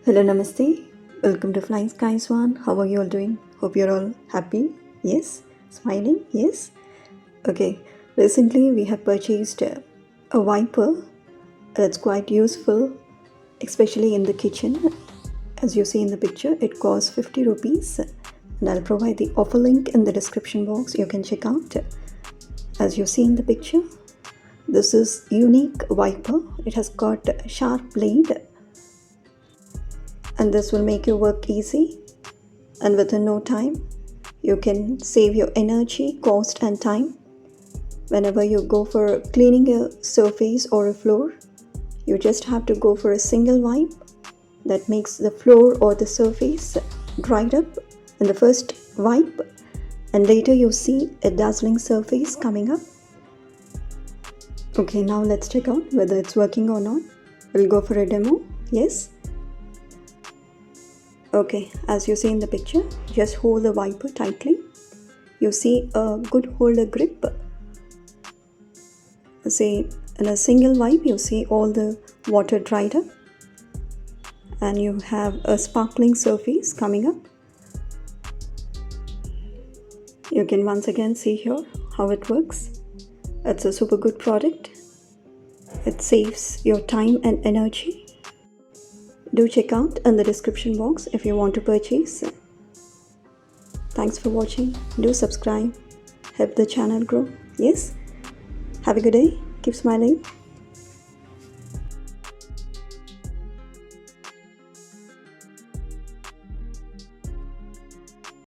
Hello, Namaste. Welcome to Flying Skies One. How are you all doing? Hope you're all happy. Yes? Smiling? Yes? Okay. Recently, we have purchased a wiper that's quite useful, especially in the kitchen. As you see in the picture, it costs 50 rupees. And I'll provide the offer link in the description box. You can check out. As you see in the picture, this is unique wiper. It has got a sharp blade, and this will make your work easy, and within no time you can save your energy, cost and time. Whenever you go for cleaning a surface or a floor, you just have to go for a single wipe that makes the floor or the surface dried up in the first wipe, and later you see a dazzling surface coming up. Okay, now let's check out whether it's working or not. We'll go for a demo. Yes. Okay, as you see in the picture, just hold the wiper tightly. You see a good holder grip. See, in a single wipe, you see all the water dried up, and you have a sparkling surface coming up. You can once again see here how it works. It's a super good product. It saves your time and energy. Do check out in the description box if you want to purchase. Thanks for watching. Do subscribe. Help the channel grow. Yes? Have a good day. Keep smiling.